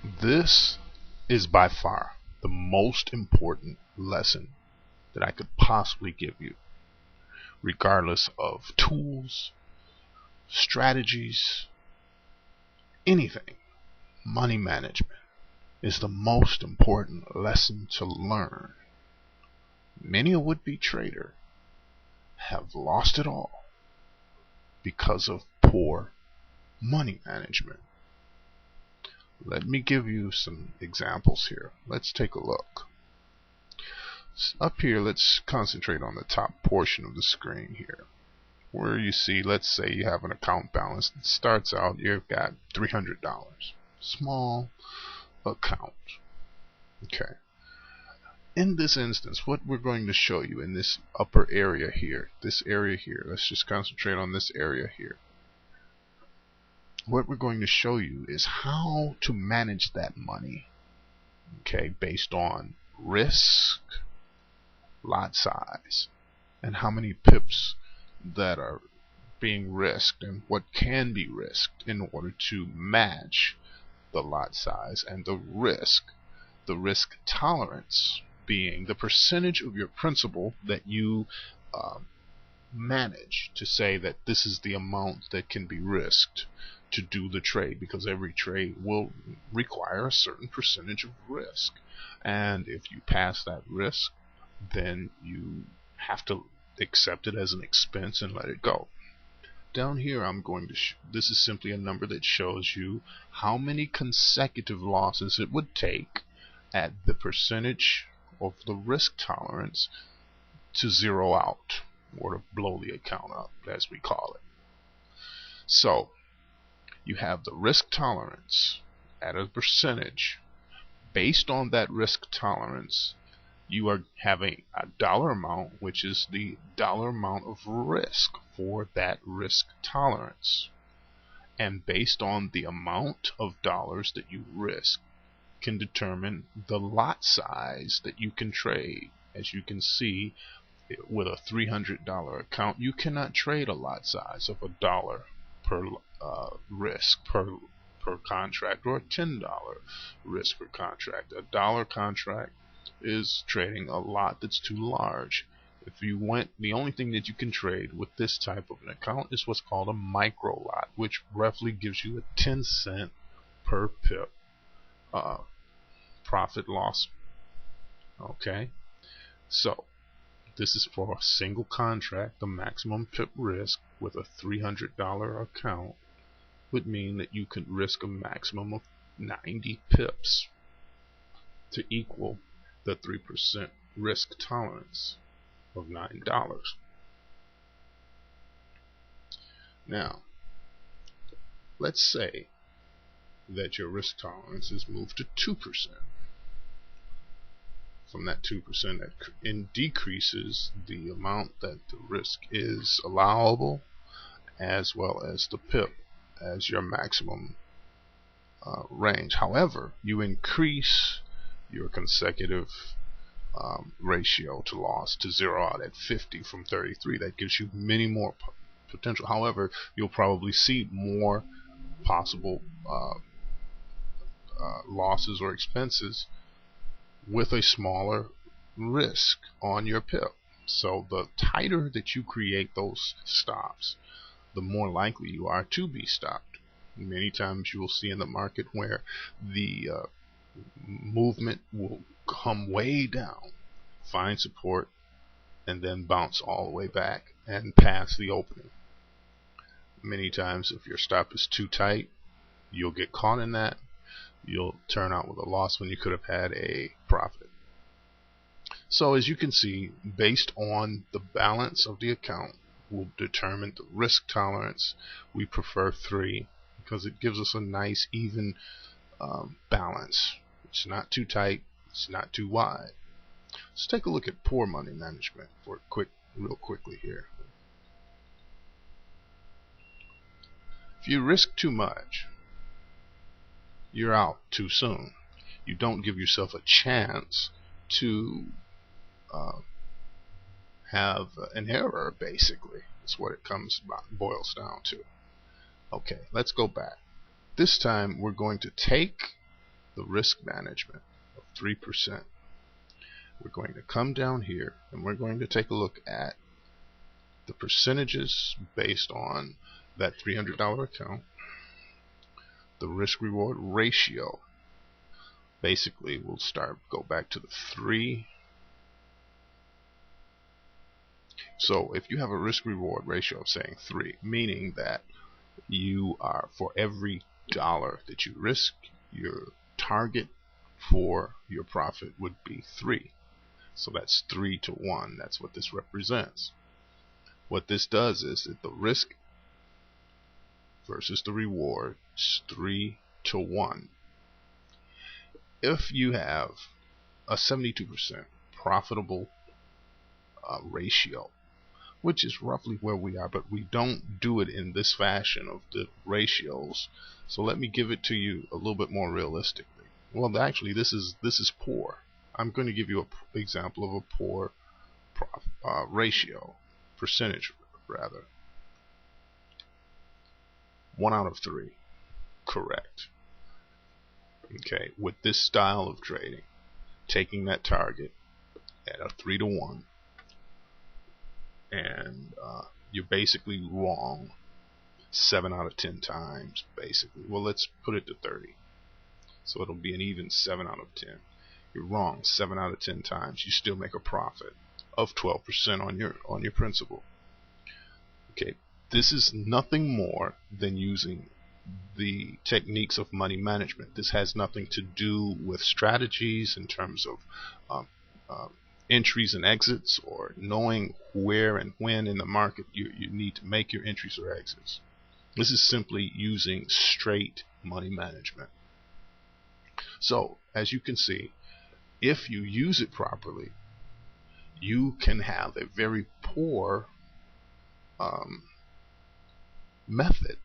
This is by far the most important lesson that I could possibly give you, regardless of tools, strategies, anything. Money management is the most important lesson to learn. Many a would-be trader have lost it all because of poor money management. Let me give you some examples here. Let's take a look. Up here, let's concentrate on the top portion of the screen here, where you see, let's say you have an account balance that starts out, you've got $300. Small account. Okay. In this instance, what we're going to show you in this upper area here, let's just concentrate on this area here. What we're going to show you is how to manage that money, okay, based on risk, lot size, and how many pips that are being risked and what can be risked in order to match the lot size and the risk tolerance being the percentage of your principal that you manage to say that this is the amount that can be risked to do the trade, because every trade will require a certain percentage of risk, and if you pass that risk, then you have to accept it as an expense and let it go. Down here I'm going to this is simply a number that shows you how many consecutive losses it would take at the percentage of the risk tolerance to zero out, or to blow the account up, as we call it. So you have the risk tolerance at a percentage. Based on that risk tolerance, you are having a dollar amount, which is the dollar amount of risk for that risk tolerance. And based on the amount of dollars that you risk can determine the lot size that you can trade. As you can see, with a $300 account, you cannot trade a lot size of $1 per risk per contract, or a $10 risk per contract. A dollar contract is trading a lot that's too large. If you went, the only thing that you can trade with this type of an account is what's called a micro lot, which roughly gives you a 10-cent per pip profit loss. Okay, so this is for a single contract. The maximum pip risk with a $300 account would mean that you could risk a maximum of 90 pips to equal the 3% risk tolerance of $9. Now, let's say that your risk tolerance is moved to 2%. From that 2%, that decreases the amount that the risk is allowable, as well as the pip as your maximum range. However, you increase your consecutive ratio to loss to zero out at 50 from 33. That gives you many more potential. However, you'll probably see more possible losses or expenses with a smaller risk on your pip. So the tighter that you create those stops, the more likely you are to be stopped. Many times you will see in the market where the movement will come way down, find support, and then bounce all the way back and pass the opening. Many times if your stop is too tight, you'll get caught in that. You'll turn out with a loss when you could have had a profit. So as you can see, based on the balance of the account will determine the risk tolerance. We prefer 3 because it gives us a nice even balance. It's not too tight, it's not too wide. Let's take a look at poor money management real quickly here. If you risk too much, you're out too soon. You don't give yourself a chance to have an error, basically. That's what it boils down to. Okay, let's go back. This time we're going to take the risk management of 3%. We're going to come down here and we're going to take a look at the percentages based on that $300 account, the risk reward ratio. Basically, we'll go back to the 3. So if you have a risk reward ratio of saying 3, meaning that you are, for every dollar that you risk, your target for your profit would be 3. So that's 3 to 1. That's what this represents. What this does is that the risk versus the reward is 3 to 1. If you have a 72% profitable ratio, which is roughly where we are, but we don't do it in this fashion of the ratios. So let me give it to you a little bit more realistically. Well, actually, this is poor. I'm going to give you an example of a poor ratio, percentage rather. 1 out of 3, correct. Okay, with this style of trading, taking that target at a 3 to 1, and you're basically wrong 7 out of 10 times, basically. Well, let's put it to 30. So it'll be an even 7 out of 10. You're wrong 7 out of 10 times. You still make a profit of 12% on your principal. Okay, this is nothing more than using the techniques of money management. This has nothing to do with strategies in terms of entries and exits, or knowing where and when in the market you need to make your entries or exits. This is simply using straight money management. So, as you can see, if you use it properly, you can have a very poor method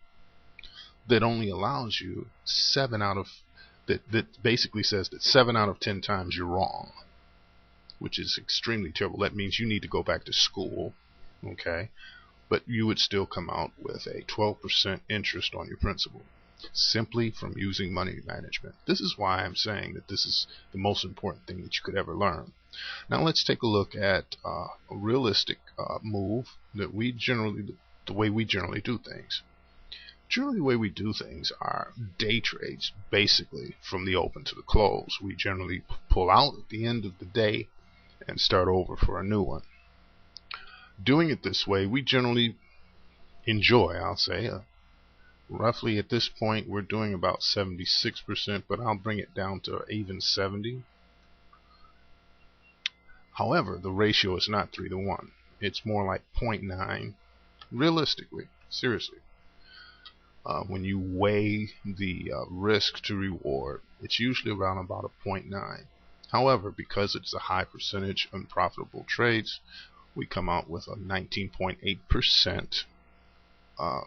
that only allows you that basically says that 7 out of 10 times you're wrong, which is extremely terrible. That means you need to go back to school, okay? But you would still come out with a 12% interest on your principal, simply from using money management. This is why I'm saying that this is the most important thing that you could ever learn. Now let's take a look at a realistic move that the way we generally do things. Generally, the way we do things are day trades, basically from the open to the close. We generally pull out at the end of the day and start over for a new one. Doing it this way, we generally enjoy, I'll say, roughly at this point we're doing about 76%, but I'll bring it down to even 70. However, the ratio is not 3 to 1. It's more like 0.9. Realistically, seriously. When you weigh the risk to reward, it's usually around about a 0.9. However, because it's a high percentage unprofitable trades, we come out with a 19.8% on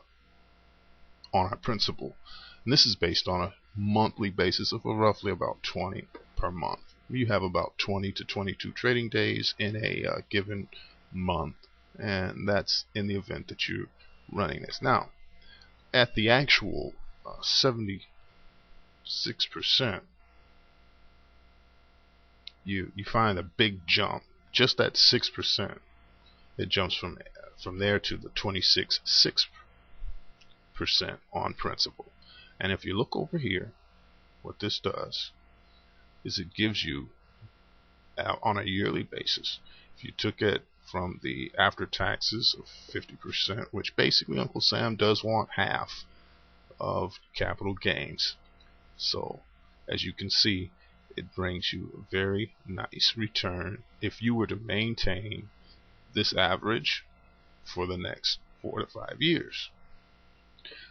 our principal. And this is based on a monthly basis of roughly about 20 per month. You have about 20 to 22 trading days in a given month, and that's in the event that you're running this. Now, at the actual 76%, you find a big jump. Just that 6%, it jumps from there to the 26.6% on principal. And if you look over here, what this does is it gives you on a yearly basis, if you took it from the after taxes of 50%, which basically Uncle Sam does want half of capital gains. So as you can see, it brings you a very nice return if you were to maintain this average for the next 4 to 5 years.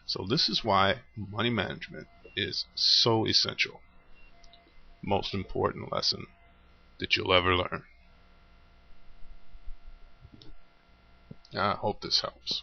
So this is why money management is so essential. Most important lesson that you'll ever learn. I hope this helps.